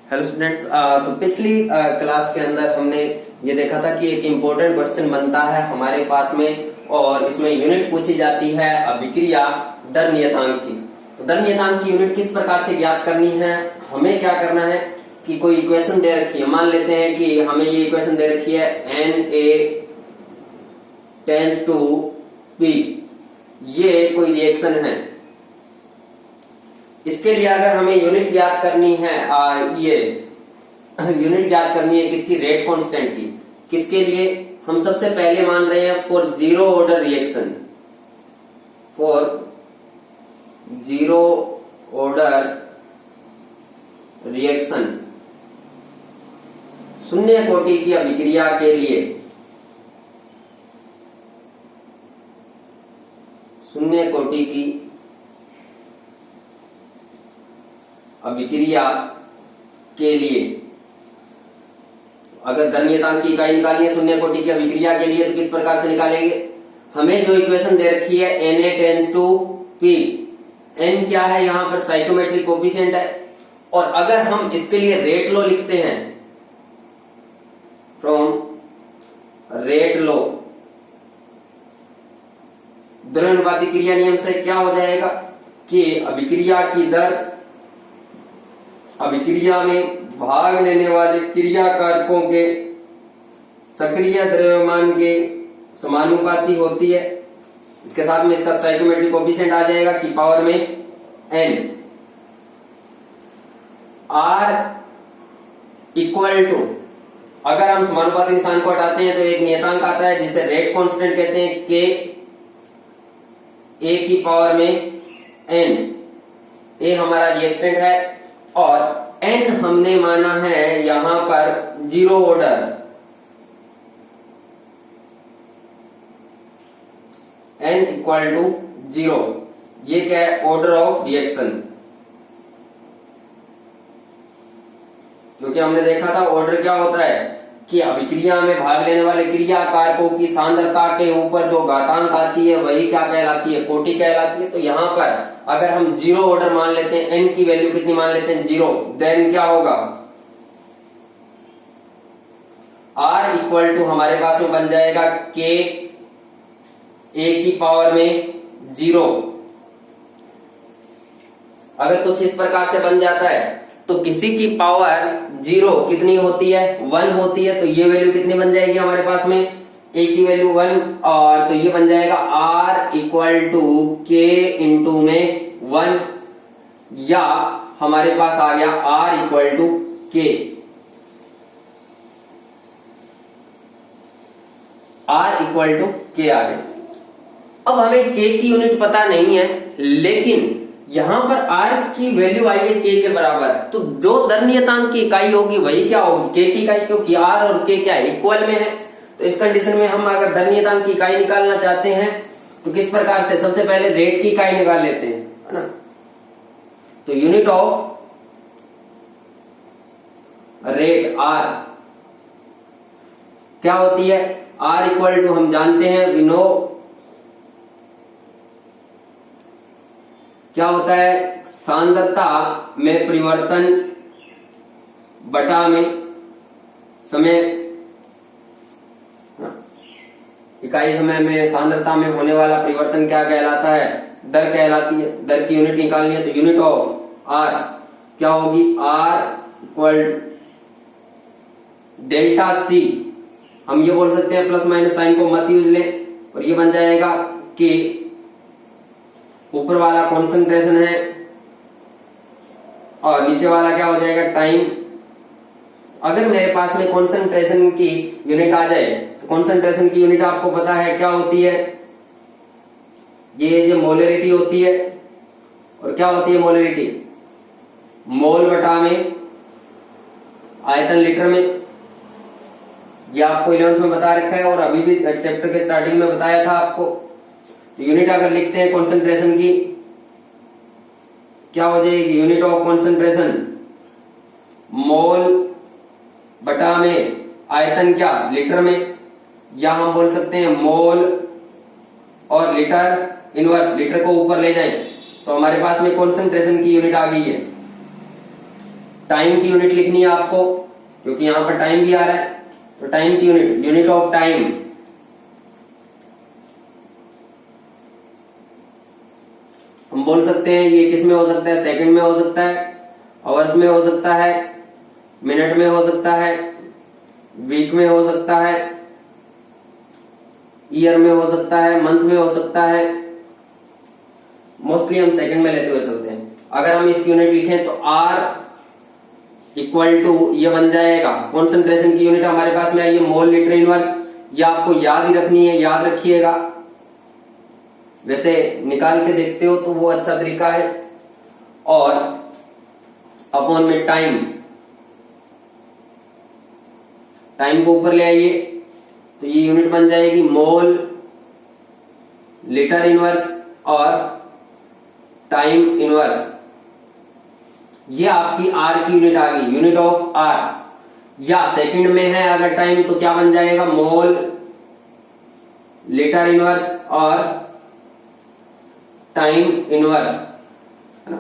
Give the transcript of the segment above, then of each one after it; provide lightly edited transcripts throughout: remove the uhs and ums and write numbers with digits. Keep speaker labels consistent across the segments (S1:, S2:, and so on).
S1: Hello students, तो पिछली class के अंदर हमने ये देखा था कि एक इम्पोर्टेंट क्वेश्चन बनता है हमारे पास में और इसमें यूनिट पूछी जाती है अभिक्रिया दर नियतांक की। तो दर नियतांक की यूनिट किस प्रकार से ज्ञात करनी है, हमें क्या करना है कि कोई इक्वेशन दे रखी है, मान लेते हैं कि हमें ये इक्वेशन दे रखी है Na टेंड्स टू P, ये कोई रिएक्शन है। इसके लिए अगर हमें यूनिट ज्ञात करनी है, ये यूनिट ज्ञात करनी है किसकी, रेट कांस्टेंट की। किसके लिए, हम सबसे पहले मान रहे हैं for zero order reaction, for zero order reaction, शून्य कोटि की अभिक्रिया के लिए, शून्य कोटि की अभिक्रिया के लिए अगर दर नियतांक की इकाई निकालनी है शून्य कोटि की अभिक्रिया के लिए, तो किस प्रकार से निकालेंगे। हमें जो इक्वेशन दे रखी है Na tends to P, n क्या है, यहां पर स्टोइकोमेट्रिक कोएफिशिएंट है, और अगर हम इसके लिए रेट लॉ लिखते हैं, फ्रॉम रेट लॉ, द्रव्यानुपाती क्रिया नियम से क्या हो जाएगा कि अभिक्रिया की दर अभिक्रिया में भाग लेने वाले क्रिया कारकों के सक्रिय द्रव्यमान के समानुपाती होती है। इसके साथ में इसका स्टोइकोमेट्रिक कोएफिशिएंट आ जाएगा कि पावर में n। R इक्वल टू, अगर हम समानुपाती निशान को हटाते हैं तो एक नियतांक आता है जिसे रेट कांस्टेंट कहते हैं, K A की पावर में n। A हमारा रिएक्टेंट है और n हमने माना है यहां पर zero order, n equal to zero. ये क्या है, ऑर्डर ऑफ रिएक्शन, क्योंकि हमने देखा था ऑर्डर क्या होता है कि अभिक्रिया में भाग लेने वाले क्रिया कारकों की सांद्रता के ऊपर जो घातांक आती है वही क्या कहलाती है, कोटि कहलाती है। तो यहाँ पर अगर हम जीरो ऑर्डर मान लेते हैं, n की वैल्यू कितनी मान लेते हैं, जीरो, देन क्या होगा, R इक्वल टू हमारे पास में बन जाएगा K A की पावर में जीरो। अगर कुछ इस प्रकार से बन जाता है तो किसी की पावर जीरो कितनी होती है, 1 होती है, तो ये वैल्यू कितनी बन जाएगी हमारे पास में, A की वैल्यू 1, और तो ये बन जाएगा R equal to K into में 1, या हमारे पास आ गया R equal to K। R equal to K आ गया। अब हमें K की यूनिट पता नहीं है, लेकिन यहां पर R की वैल्यू आई है K के बराबर, तो जो दर नियतांक की इकाई होगी वही क्या होगी, K की इकाई, क्योंकि R और K क्या है, इक्वल में है। तो इस कंडीशन में हम अगर दर नियतांक की इकाई निकालना चाहते हैं तो किस प्रकार से, सबसे पहले रेट की इकाई निकाल लेते हैं, है ना। तो यूनिट ऑफ रेट R क्या होती है, R इक्वल टू हम जानते हैं, वी नो क्या होता है, सांद्रता में परिवर्तन बटा में समय, इकाई समय में सांद्रता में होने वाला परिवर्तन क्या कहलाता है, दर कहलाती है। दर की यूनिट निकालनी है तो यूनिट ऑफ R क्या होगी, R इक्वल डेल्टा C, हम ये बोल सकते हैं प्लस माइनस साइन को मत यूज ले, और ये बन जाएगा कि ऊपर वाला कॉन्सेंट्रेशन है और नीचे वाला क्या हो जाएगा, टाइम। अगर मेरे पास में कॉन्सेंट्रेशन की यूनिट आ जाए तो कॉन्सेंट्रेशन की यूनिट आपको पता है क्या होती है, ये जो मोलरिटी होती है, और क्या होती है मोलरिटी, मोल बटा में आयतन लीटर में। ये आपको 11th में बता रखा है और अभी भी चैप्टर के स्टार्टिंग में बताया था आपको। तो यूनिट अगर लिखते हैं कॉन्सेंट्रेशन की, क्या हो जाएगी, यूनिट ऑफ कॉन्सेंट्रेशन मोल बटा में आयतन क्या, लीटर में, या हम बोल सकते हैं मोल और लीटर इनवर्स, लीटर को ऊपर ले जाएं तो हमारे पास में कॉन्सेंट्रेशन की यूनिट आ गई है। टाइम की यूनिट लिखनी है आपको, क्योंकि यहां पर टाइम भी आ रहा है, तो टाइम की यूनिट, यूनिट ऑफ टाइम, हम बोल सकते हैं ये किस में हो सकता है, सेकंड में हो सकता है, आवर्स में हो सकता है, मिनट में हो सकता है, वीक में हो सकता है, ईयर में हो सकता है, मंथ में हो सकता है। मोस्टली हम सेकंड में लेते हुए चलते हैं। अगर हम इसकी यूनिट लिखें तो R इक्वल टू, ये बन जाएगा कॉन्सेंट्रेशन की यूनिट हमारे पास में आई है मोल लीटर इनवर्स। ये आपको याद ही रखनी है, याद रखिएगा। वैसे निकाल के देखते हो तो वो अच्छा तरीका है। और अपॉन में टाइम, टाइम को ऊपर ले आइए तो ये यूनिट बन जाएगी मोल लीटर इनवर्स और टाइम इनवर्स। ये आपकी आर की यूनिट आ गई, यूनिट ऑफ आर। या सेकंड में है अगर टाइम तो क्या बन जाएगा, मोल लीटर इनवर्स और टाइम इनवर्स, है ना।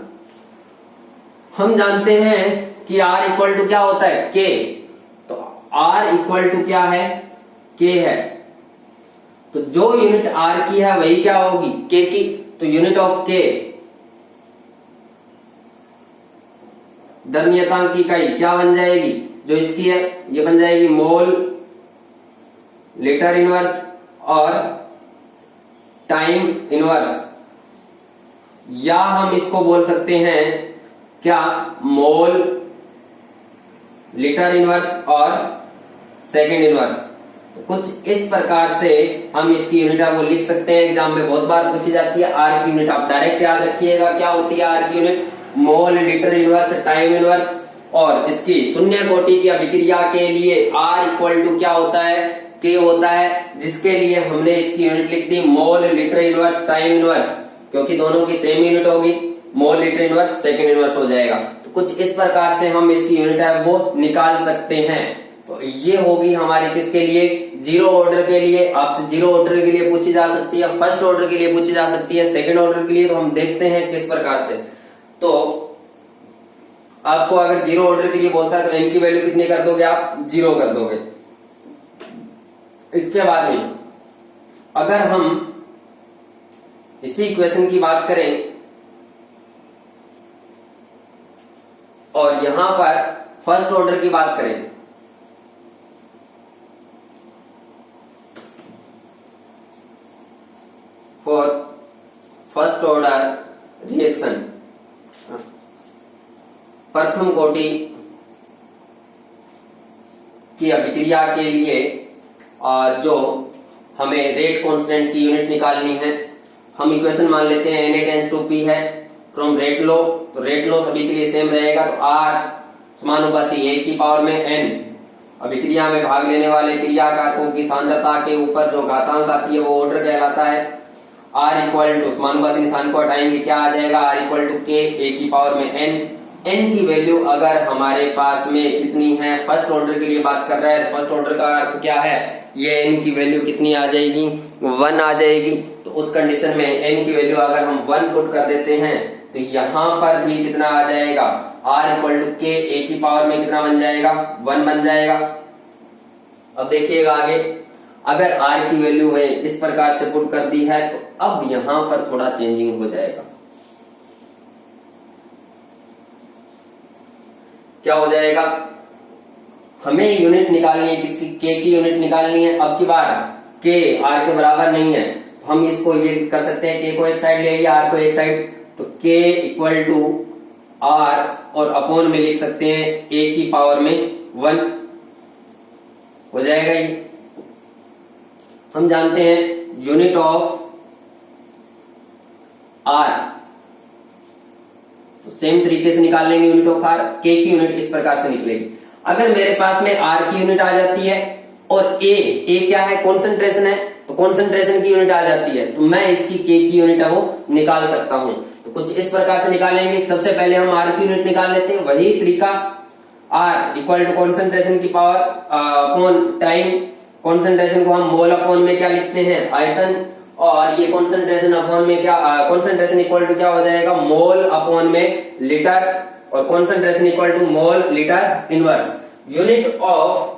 S1: हम जानते हैं कि R इक्वल टू क्या होता है, K। तो R इक्वल टू क्या है, K है। तो जो यूनिट R की है वही क्या होगी, K की। तो यूनिट ऑफ K, दर नियतांक की इकाई क्या बन जाएगी, जो इसकी है ये बन जाएगी मोल लीटर इनवर्स और टाइम इनवर्स। या हम इसको बोल सकते हैं क्या, मोल लीटर इनवर्स और सेकंड इनवर्स। तो कुछ इस प्रकार से हम इसकी यूनिट वो लिख सकते हैं। एग्जाम में बहुत बार पूछी जाती है। आर की यूनिट आप डायरेक्ट याद रखिएगा, क्या होती है आर की unit, mole litre inverse time inverse. और इसकी शून्य कोटि की अभिक्रिया के लिए आर इक्वल टू क्या होता है, के होता है, जिसके लिए हमने इसकी यूनिट लिख दी mole litre inverse time inverse, क्योंकि दोनों की सेम यूनिट होगी। Mole litre inverse second inverse हो जाएगा। तो कुछ इस प्रकार से हम इसकी यूनिट है वो निकाल सकते हैं। तो ये होगी हमारी किसके लिए, जीरो ऑर्डर के लिए। आपसे जीरो ऑर्डर के लिए पूछी जा सकती है, फर्स्ट ऑर्डर के लिए पूछी जा सकती है, सेकंड ऑर्डर के लिए तो हम देखते हैं किस प्रकार से। तो आपको अगर जीरो ऑर्डर के लिए बोलता है तो n की वैल्यू कितनी कर दोगे आप, 0 कर दोगे। इसके बाद में अगर हम इसी इक्वेशन की बात करें और यहां पर फर्स्ट ऑर्डर की बात करें, फॉर फर्स्ट ऑर्डर रिएक्शन, प्रथम कोटि की अभिक्रिया के लिए जो हमें रेट कांस्टेंट की यूनिट निकालनी है, हम इक्वेशन मान लेते हैं Na टेंड्स टू P है फ्रॉम रेट लॉ। तो रेट लॉ सभी के लिए सेम रहेगा। तो R समानुपाती 1 की पावर में n, अभिक्रिया में भाग लेने वाले क्रियाकारकों की सांद्रता के ऊपर जो घातांक आती है वो ऑर्डर कहलाता है। R इक्वल टू, समानुपाती निशान को हटाएंगे, क्या आ जाएगा, R इक्वल टू K, 1 की पावर में n। n की वैल्यू अगर हमारे पास में कितनी है, फर्स्ट ऑर्डर के लिए बात कर रहा है, फर्स्ट ऑर्डर का अर्थ क्या है, ये n की वैल्यू कितनी आ जाएगी, 1 आ जाएगी। तो उस कंडीशन में n की वैल्यू अगर हम 1 पुट कर देते हैं तो यहां पर भी कितना आ जाएगा, R इक्वल टू K, 1 की पावर में कितना बन जाएगा, 1 बन जाएगा। अब देखिएगा आगे, अगर R की वैल्यू है इस प्रकार से पुट कर दी है तो अब यहां पर थोड़ा चेंजिंग हो जाएगा। क्या हो जाएगा, हमें यूनिट निकालनी है किसकी, K की यूनिट निकालनी है। अब की बार K R के बराबर नहीं है तो हम इसको ये कर सकते हैं, K को एक साइड ले आइए, R को एक साइड। तो K इक्वल टू R और अपॉन में लिख सकते हैं 1 की पावर में 1 हो जाएगा। ये हम जानते हैं यूनिट ऑफ R, तो सेम तरीके से निकाल लेंगे यूनिट ऑफ R। K की यूनिट इस प्रकार से निकलेगी। अगर मेरे पास में R की यूनिट आ जाती है और A क्या है, कॉन्सेंट्रेशन है, तो कॉन्सेंट्रेशन की यूनिट आ जाती है, तो मैं इसकी K की यूनिट है वो निकाल सकता हूं। तो कुछ इस प्रकार से निकालेंगे। सबसे पहले हम R की यूनिट निकाल लेते हैं, वही तरीका, R इक्वल टू कॉन्सेंट्रेशन की पावर अपॉन टाइम। कॉन्सेंट्रेशन को हम मोल अपॉन में क्या लिखते हैं, आयतन, और ये कॉन्सेंट्रेशन अपॉन में क्या, कॉन्सेंट्रेशन इक्वल टू क्या हो जाएगा, मोल अपॉन में लीटर, और concentration equal to mole litre inverse. Unit of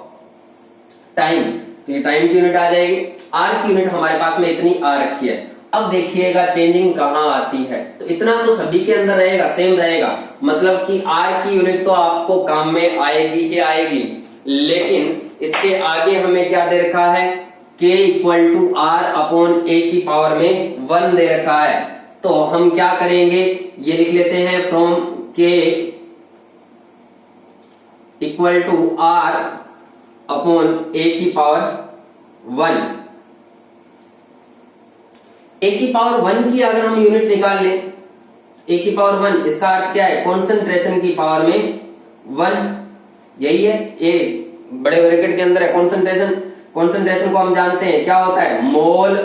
S1: time, ये टाइम की यूनिट आ जाएगी। आर की यूनिट हमारे पास में इतनी आ रखी है। अब देखिएगा चेंजिंग कहाँ आती है, तो इतना तो सभी के अंदर रहेगा, सेम रहेगा, मतलब कि आर की यूनिट तो आपको काम में आएगी ही आएगी, लेकिन इसके आगे हमें क्या दे रखा है, k equal to R upon A की पावर में 1 दे रखा है। तो हम क्या करेंगे, ये लिख लेते हैं from k equal to R upon A की पावर 1। ए की पावर 1 की अगर हम यूनिट निकाल लें, ए की पावर 1, इसका अर्थ क्या है, कॉन्सेंट्रेशन की पावर में 1, यही है। ए बड़े ब्रैकेट के अंदर है कॉन्सेंट्रेशन। कॉन्सेंट्रेशन को हम जानते हैं क्या होता है, मोल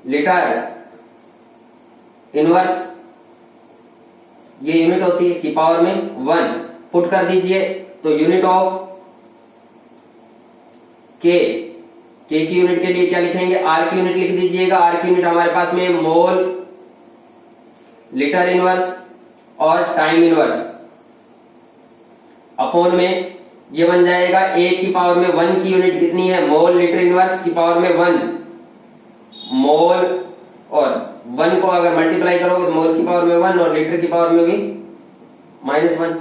S1: लीटर इनवर्स, ये यूनिट होती है, की पावर में 1 पुट कर दीजिए। तो यूनिट ऑफ के की यूनिट के लिए क्या लिखेंगे, आर की यूनिट लिख दीजिएगा। आर की यूनिट हमारे पास में मोल लीटर इनवर्स और टाइम इनवर्स, अपॉन में ये बन जाएगा ए की पावर में 1 की यूनिट कितनी है, मोल लीटर इनवर्स की पावर में 1 मोल, और 1 को अगर मल्टीप्लाई करोगे तो मोल की पावर में 1 और लीटर की पावर में भी -1।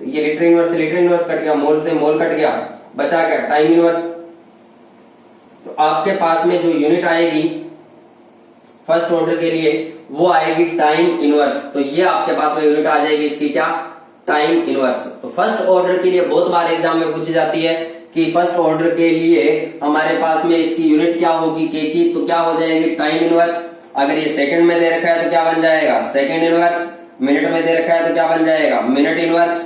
S1: तो ये लीटर इनवर्स से लीटर इनवर्स कट गया, मोल से मोल कट गया, बचा क्या, टाइम इनवर्स। तो आपके पास में जो यूनिट आएगी फर्स्ट ऑर्डर के लिए वो आएगी टाइम इनवर्स। तो ये आपके पास में यूनिट आ जाएगी इसकी क्या, टाइम इनवर्स। तो फर्स्ट ऑर्डर के लिए बहुत बार एग्जाम में पूछी जाती है कि फर्स्ट ऑर्डर के लिए हमारे पास में इसकी यूनिट क्या होगी के की, तो क्या हो जाएगी, टाइम इनवर्स। अगर ये सेकंड में दे रखा है तो क्या बन जाएगा, सेकंड इनवर्स। मिनट में दे रखा है तो क्या बन जाएगा, मिनट इनवर्स।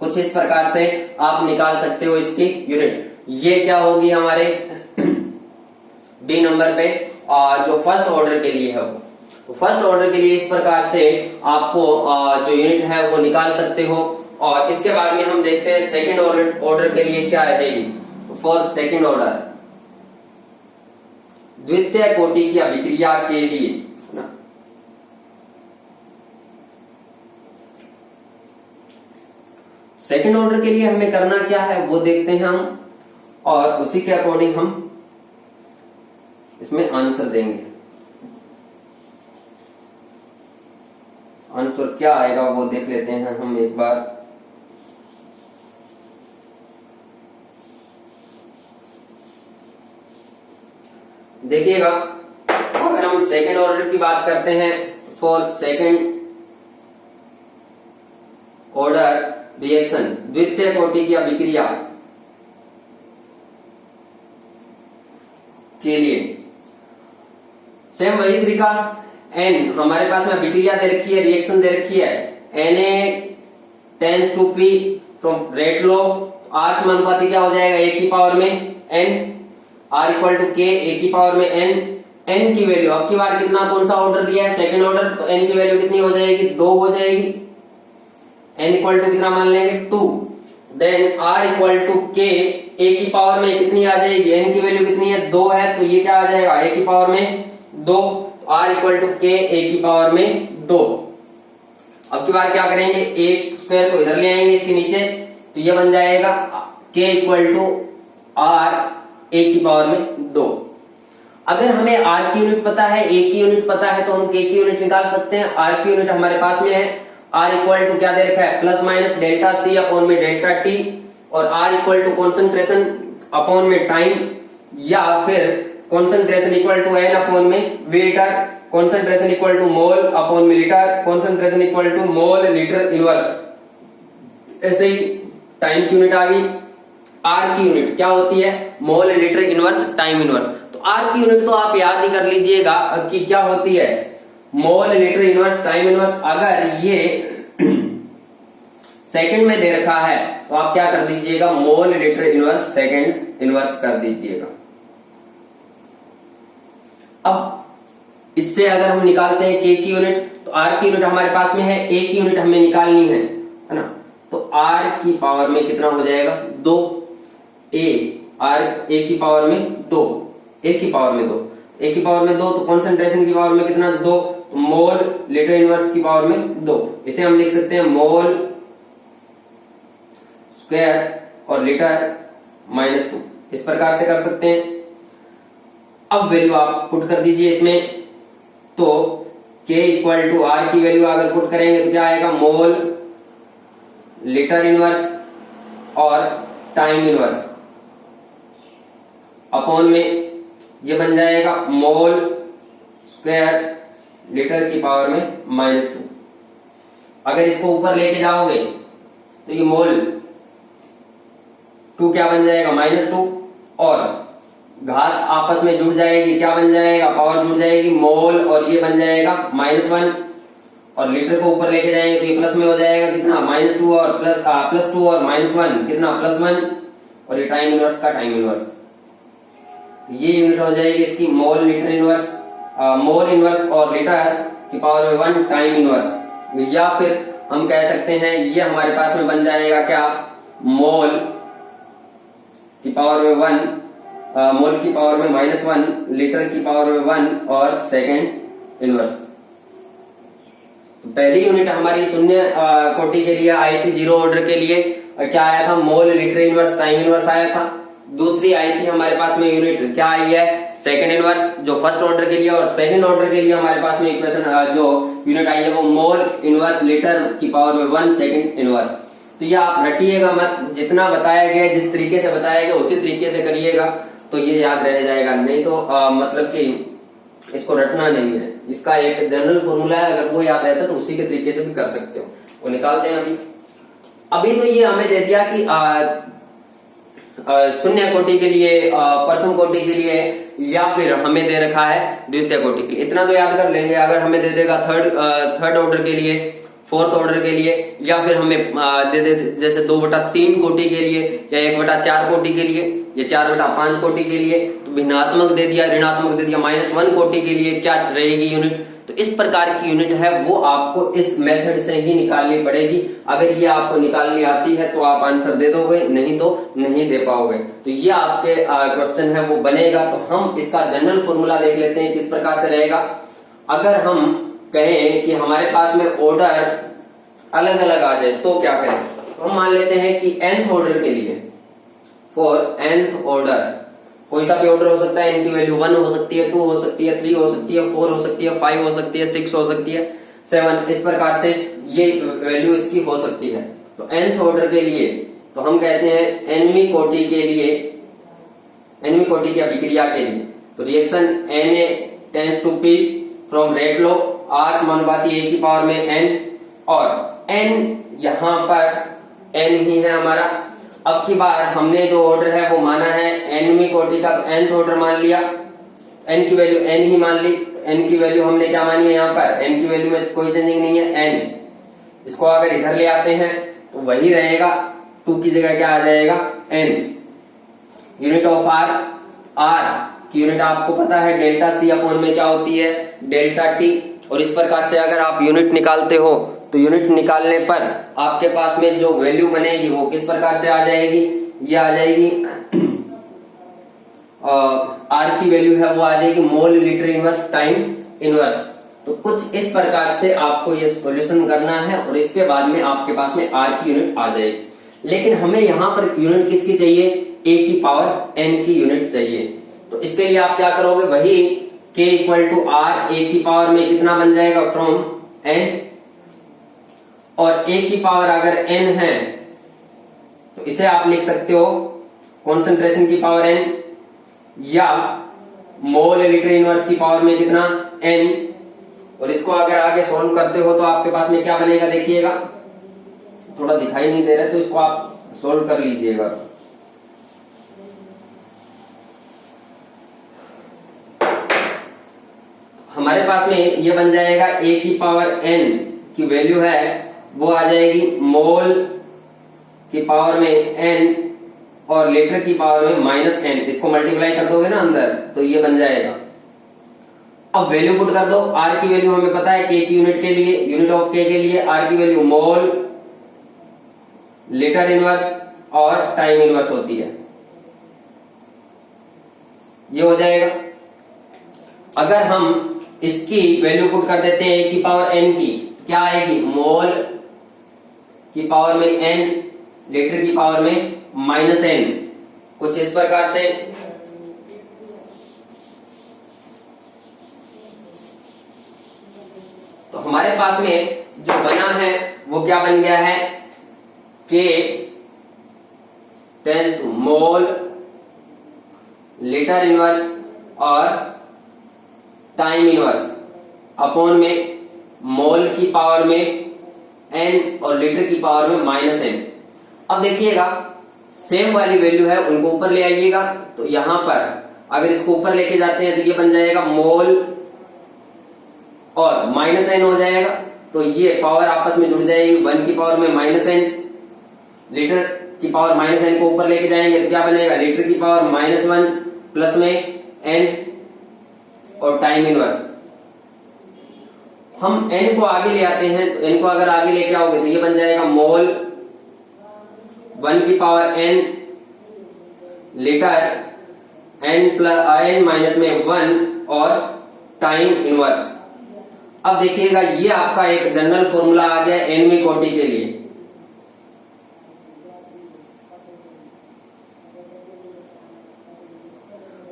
S1: कुछ इस प्रकार से आप निकाल सकते हो इसकी यूनिट। ये क्या होगी हमारे बी नंबर पे, और जो फर्स्ट ऑर्डर के लिए है वो, तो फर्स्ट ऑर्डर के लिए इस प्रकार से आपको जो यूनिट है वो निकाल सकते हो। और इसके बाद में हम देखते हैं सेकंड ऑर्डर के लिए क्या रहेगी। तो फॉर सेकंड ऑर्डर, द्वितीय कोटि की अभिक्रिया के लिए ना, सेकंड ऑर्डर के लिए हमें करना क्या है वो देखते हैं हम, और उसी के अकॉर्डिंग हम इसमें आंसर देंगे। आंसर क्या आएगा वो देख लेते हैं हम एक बार। देखिएगा, अगर हम सेकंड ऑर्डर की बात करते हैं, फॉर सेकंड ऑर्डर रिएक्शन, द्वितीय कोटि की अभिक्रिया के लिए सेम वही तरीका, एन हमारे पास में अभिक्रिया दे रखी है, रिएक्शन दे रखी है, Na tends to P from rate law, R समानुपाती क्या हो जाएगा, ए की पावर में एन, आर इक्वल टू के, ए की पावर में एन। एन की वैल्यू अब की बार कितना, कौन सा ऑर्डर दिया है, सेकंड ऑर्डर, तो एन की वैल्यू कितनी हो जाएगी, 2 हो जाएगी। एन इक्वल टू कितना मान लेंगे, 2। देन आर इक्वल टू के, ए की पावर में कितनी आ जाएगी, एन की वैल्यू कितनी है, 2 है, तो ये क्या आ जाएगा, ए की पावर में 2, आर इक्वल टू के, ए की पावर में 2। अब की बार क्या करेंगे, एक स्क्वायर को इधर ले आएंगे इसके नीचे, तो ये बन जाएगा के इक्वल टू आर, ए की पावर में 2। अगर हमें आर की यूनिट पता है, ए की यूनिट पता है, तो हम के की यूनिट निकाल सकते हैं। आर की यूनिट हमारे पास में है, आर इक्वल टू क्या दे रखा है, plus minus delta C upon में डेल्टा टी, और R equal to concentration upon में टाइम, या फिर concentration equal to N upon में V litre, concentration equal to mole upon में litre, concentration equal to mole litre inverse. ऐसे ही time की यूनिट आ गई। आर की यूनिट क्या होती है, mole litre inverse time inverse. तो आर की यूनिट तो आप याद ही कर लीजिएगा कि क्या होती है, mole litre inverse time inverse. अगर ये सेकंड में दे रखा है तो आप क्या कर दीजिएगा, mole litre inverse second inverse कर दीजिएगा। अब इससे अगर हम निकालते हैं के की यूनिट, तो आर की यूनिट हमारे पास में है, ए की यूनिट हमें निकालनी है ना, तो आर की पावर में कितना हो जाएगा, 2, ए, आर ए की पावर में 2, ए की पावर में 2। ए की पावर में 2, तो कॉन्सेंट्रेशन की पावर में कितना 2, तो मोल लीटर इनवर्स की पावर में 2। इसे हम लिख सकते हैं मोल स्क्वायर और लीटर -2, इस प्रकार से कर सकते हैं। अब वैल्यू आप पुट कर दीजिए इसमें, तो K इक्वल टू R की वैल्यू अगर पुट करेंगे तो क्या आएगा, मोल लीटर इनवर्स और टाइम इनवर्स अपॉन में ये बन जाएगा मोल स्क्वायर लीटर की पावर में -2। अगर इसको ऊपर लेके जाओगे तो ये मोल 2 क्या बन जाएगा, -2, और घात आपस में जुड़ जाएगी, क्या बन जाएगा, पावर जुड़ जाएगी, मोल और ये बन जाएगा -1, और लीटर को ऊपर लेके जाएंगे तो ये प्लस में हो जाएगा कितना, -2 और +2 और -1 कितना, +1, और ये टाइम इनवर्स का टाइम इनवर्स, ये यूनिट हो जाएगी इसकी mole litre inverse, mole inverse और लीटर की पावर में 1 टाइम इनवर्स। या फिर हम कह सकते हैं ये हमारे पास में बन जाएगा क्या, मोल की पावर में 1, मोल की पावर में -1, लीटर की पावर में 1 और सेकेंड इनवर्स। तो पहली यूनिट हमारी शून्य कोटि के लिए आई थी, जीरो ऑर्डर के लिए क्या आया था, mole litre inverse time inverse आया था। दूसरी आई थी हमारे पास में यूनिट क्या आई है, सेकंड इनवर्स, जो फर्स्ट ऑर्डर के लिए, और सेकंड ऑर्डर के लिए हमारे पास में इक्वेशन जो यूनिट आई है वो मोल इनवर्स लीटर की पावर में 1 सेकंड इनवर्स। तो ये आप रटिएगा मत, जितना बताया गया जिस तरीके से बताया गया उसी तरीके से करिएगा तो ये याद रह जाएगा, नहीं तो मतलब कि इसको रटना नहीं है। इसका एक जनरल फॉर्मूला है, अगर वो याद रहता है तो उसी के तरीके से भी कर सकते हो। वो निकालते हैं अभी तो ये हमें दे दिया कि शून्य कोटि के लिए, प्रथम कोटि के लिए, या फिर हमें दे रखा है द्वितीय कोटि के लिए, इतना तो याद कर लेंगे। अगर हमें दे देगा थर्ड ऑर्डर के लिए, फोर्थ ऑर्डर के लिए, या फिर हमें दे जैसे 2/3 कोटि के लिए या 1/4 कोटि के लिए या 4/5 कोटि के लिए, तो भिन्नात्मक दे दिया, ऋणात्मक दे दिया, -1 कोटि के लिए क्या रहेगी यूनिट। तो इस प्रकार की यूनिट है वो आपको इस मेथड से ही निकालनी पड़ेगी। अगर ये आपको निकालनी आती है तो आप आंसर दे दोगे, नहीं तो नहीं दे पाओगे। तो ये आपके क्वेश्चन है वो बनेगा। तो हम इसका जनरल फॉर्मूला देख लेते हैं किस प्रकार से रहेगा। अगर हम कहें कि हमारे पास में ऑर्डर अलग अलग आ जाए तो क्या करें, हम मान लेते हैं कि nth ऑर्डर के लिए, फॉर nth ऑर्डर कोई सा भी ऑर्डर हो सकता है, इनकी वैल्यू 1 हो सकती है, 2 हो सकती है, 3 हो सकती है, 4 हो सकती है, 5 हो सकती है, 6 हो सकती है, 7, इस प्रकार से ये वैल्यू इसकी हो सकती है। तो nth ऑर्डर के लिए तो हम कहते हैं nवीं कोटि के लिए, nवीं कोटि की अभिक्रिया के लिए, तो reaction Na tends to P from rate law, R समानुपाती A की पावर में n, और n यहां पर n ही है हमारा। अब की बार हमने जो ऑर्डर है वो माना है nवीं कोटि का, तो nth ऑर्डर मान लिया, n की वैल्यू n ही मान ली, तो n की वैल्यू हमने क्या मानी है यहाँ पर, n की वैल्यू में कोई चेंजिंग नहीं है n। इसको अगर इधर ले आते हैं तो वही रहेगा, 2 की जगह क्या आ जाएगा n। यूनिट ऑफ r की यूनिट आपको पता है डेल्टा C अपॉन में क्या होती है, डेल्टा t। और इस प्रकार से अगर आप यूनिट निकालते हो तो यूनिट निकालने पर आपके पास में जो वैल्यू बनेगी वो किस प्रकार से आ जाएगी, ये आ जाएगी R की वैल्यू है वो आ जाएगी mole litre inverse time inverse. तो कुछ इस प्रकार से आपको ये सॉल्यूशन करना है और इसके बाद में आपके पास में R की यूनिट आ जाएगी। लेकिन हमें यहाँ पर यूनिट किसकी चाहिए, A की पावर n की यूनिट चाहिए। तो इसके लिए आप क्या करोगे, वही K equal to R, A की पावर में कितना बन जाएगा फ्रॉम n, और A की पावर अगर n है तो इसे आप लिख सकते हो कॉन्सेंट्रेशन की पावर n, या मोल लीटर इनवर्स की पावर में कितना n। और इसको अगर आगे सॉल्व करते हो तो आपके पास में क्या बनेगा, देखिएगा थोड़ा दिखाई नहीं दे रहा है तो इसको आप सॉल्व कर लीजिएगा। हमारे पास में ये बन जाएगा A की पावर n की वैल्यू है वो आ जाएगी मोल की पावर में n और लीटर की पावर में -n। इसको मल्टीप्लाई कर दोगे ना अंदर तो ये बन जाएगा। अब वैल्यू पुट कर दो, R की वैल्यू हमें पता है K की यूनिट के लिए, यूनिट ऑफ K के लिए R की वैल्यू मोल लीटर इनवर्स और टाइम इनवर्स होती है, ये हो जाएगा। अगर हम इसकी वैल्यू पुट कर देते हैं e की पावर n की, क्या आएगी? मोल की पावर में n, लीटर की पावर में -n, कुछ इस प्रकार से। तो हमारे पास में जो बना है वो क्या बन गया है? K tends to mole litre inverse और टाइम इनवर्स अपॉन में मोल की पावर में n और लीटर की पावर में -n। अब देखिएगा सेम वाली वैल्यू है, उनको ऊपर ले आइएगा। तो यहां पर अगर इसको ऊपर लेके जाते हैं तो ये बन जाएगा मोल और -n हो जाएगा। तो ये पावर आपस में जुड़ जाएगी, 1 की पावर में -n, लीटर की पावर -n को ऊपर लेके जाएंगे तो क्या बनेगा? लीटर की पावर -1 प्लस में n और टाइम इनवर्स। हम n को आगे ले आते हैं, तो n को अगर आगे लेके आओगे तो ये बन जाएगा मोल 1 की power n litre n plus n minus में 1 और टाइम इनवर्स। अब देखिएगा ये आपका एक जनरल फॉर्मूला आ गया nवीं कोटि के लिए।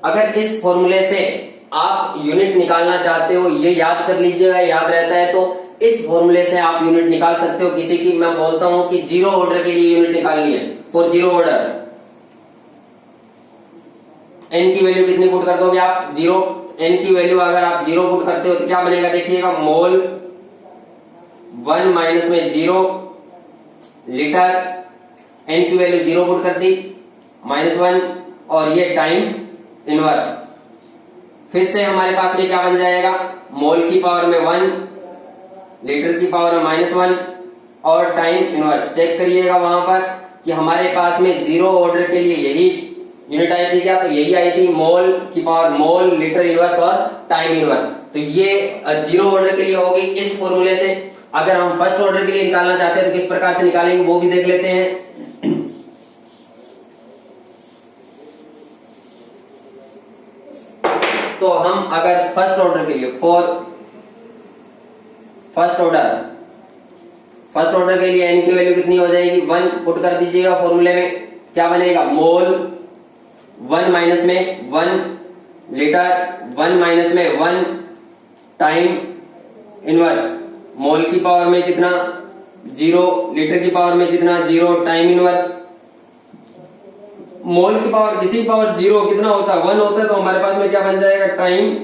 S1: अगर इस फॉर्मूले से आप यूनिट निकालना चाहते हो, ये याद कर लीजिएगा, याद रहता है तो इस फॉर्मूले से आप यूनिट निकाल सकते हो। किसी की मैं बोलता हूं कि जीरो ऑर्डर के लिए यूनिट निकालनी है, फॉर जीरो ऑर्डर n की वैल्यू कितनी पुट कर दोगे आप? 0। n की वैल्यू अगर आप 0 पुट करते हो तो क्या बनेगा? देखिएगा मोल 1 माइनस में 0 लीटर, n की वैल्यू 0 पुट कर दी -1 और ये टाइम इनवर्स। फिर से हमारे पास में क्या बन जाएगा? मोल की पावर में 1, लीटर की पावर में -1 और टाइम इनवर्स। चेक करिएगा वहां पर कि हमारे पास में जीरो ऑर्डर के लिए यही यूनिट आई थी क्या? तो यही आई थी, मोल की पावर मोल लीटर इनवर्स और टाइम इनवर्स। तो ये जीरो ऑर्डर के लिए होगी इस फॉर्मूले से। अगर हम फर्स्ट ऑर्डर के लिए निकालना चाहते हैं तो किस प्रकार से निकालेंगे वो भी देख लेते हैं। तो हम अगर फर्स्ट ऑर्डर के लिए फर्स्ट ऑर्डर के लिए n की वैल्यू कितनी हो जाएगी? 1 पुट कर दीजिएगा फॉर्मूले में, क्या बनेगा? मोल 1 माइनस में 1 लीटर, 1 माइनस में 1 टाइम इनवर्स। मोल की पावर में कितना? 0, लीटर की पावर में कितना? 0, टाइम इनवर्स। मोल की पावर किसी पावर 0 कितना होता है? 1 होता है। तो हमारे पास में क्या बन जाएगा? Time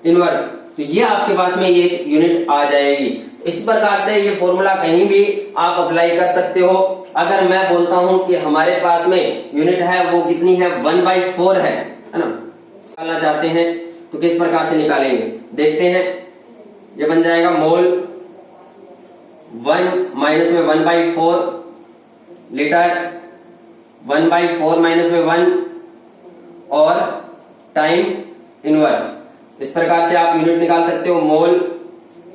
S1: inverse. तो ये आपके पास में ये यूनिट आ जाएगी। इस प्रकार से ये फॉर्मूला कहीं भी आप अप्लाई कर सकते हो। अगर मैं बोलता हूं कि हमारे पास में यूनिट है वो कितनी है? 1/4 है ना? निकालना चाहते हैं तो किस प्रकार से निकालेंगे देखते हैं। ये बन जाएगा मोल 1 माइनस में 1/4 लीटर, 1/4 माइनस में 1 और टाइम इनवर्स। इस प्रकार से आप यूनिट निकाल सकते हो। मोल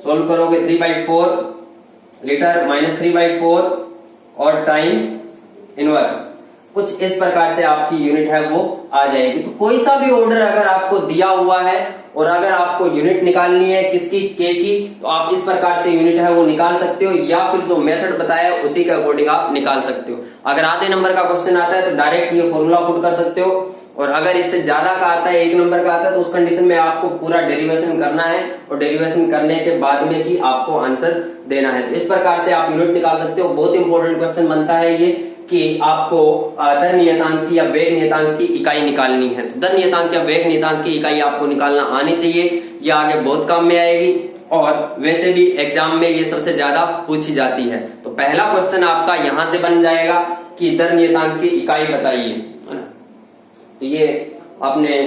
S1: सोल्व करोगे 3/4 लीटर माइनस 3/4 और टाइम इनवर्स। कुछ इस प्रकार से आपकी यूनिट है वो आ जाएगी। तो कोई सा भी ऑर्डर अगर आपको दिया हुआ है और अगर आपको यूनिट निकालनी है किसकी? के की, तो आप इस प्रकार से यूनिट है वो निकाल सकते हो, या फिर जो मेथड बताया उसी के अकॉर्डिंग आप निकाल सकते हो। अगर आधे नंबर का क्वेश्चन आता है तो डायरेक्ट ये फॉर्मूला पुट कर सकते हो, और अगर इससे ज्यादा का आता है, 1 नंबर का आता है, तो उस कंडीशन में आपको पूरा डेरिवेशन करना है और डेरिवेशन करने के बाद में ही आपको आंसर देना है। तो इस प्रकार से आप यूनिट निकाल सकते हो। बहुत इंपॉर्टेंट क्वेश्चन बनता है ये कि आपको दर नियतांक की या वेग नियतांक की इकाई निकालनी है। तो दर नियतांक या वेग नियतांक की इकाई आपको निकालना आनी चाहिए, ये आगे बहुत काम में आएगी और वैसे भी एग्जाम में ये सबसे ज्यादा पूछी जाती है। तो पहला क्वेश्चन आपका यहां से बन जाएगा कि दर नियतांक की इकाई बताइए, है ना। तो ये आपने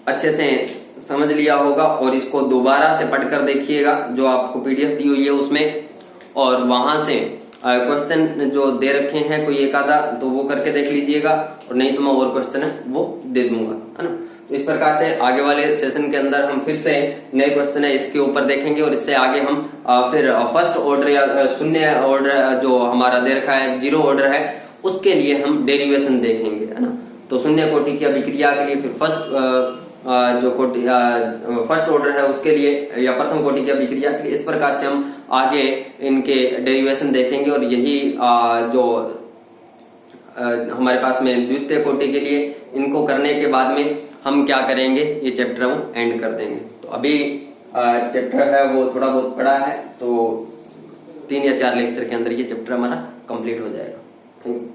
S1: अच्छे से समझ लिया होगा और इसको दोबारा से पढ़कर देखिएगा जो आपको पीडीएफ दी हुई है उसमें, और वहां से क्वेश्चन जो दे रखे हैं कोई एक आधा तो वो करके देख लीजिएगा, और नहीं तो मैं और क्वेश्चन है वो दे दूंगा, है ना। तो इस प्रकार से आगे वाले सेशन के अंदर हम फिर से नए क्वेश्चन है इसके ऊपर देखेंगे, और इससे आगे हम फिर फर्स्ट ऑर्डर या शून्य ऑर्डर जो हमारा दे रखा है जीरो ऑर्डर है उसके लिए हम डेरिवेशन देखेंगे, है ना। तो शून्य कोटि की अभिक्रिया के लिए फिर फर्स्ट ऑर्डर है उसके लिए या प्रथम कोटि की अभिक्रिया के लिए, इस प्रकार से हम आगे इनके डेरिवेशन देखेंगे। और यही जो हमारे पास में द्वितीय कोटि के लिए इनको करने के बाद में हम क्या करेंगे, ये चैप्टर हम एंड कर देंगे। तो अभी चैप्टर है वो थोड़ा बहुत पढ़ा है, तो 3 या 4 लेक्चर के अंदर ये चैप्टर हमारा कंप्लीट हो जाएगा। Thank you.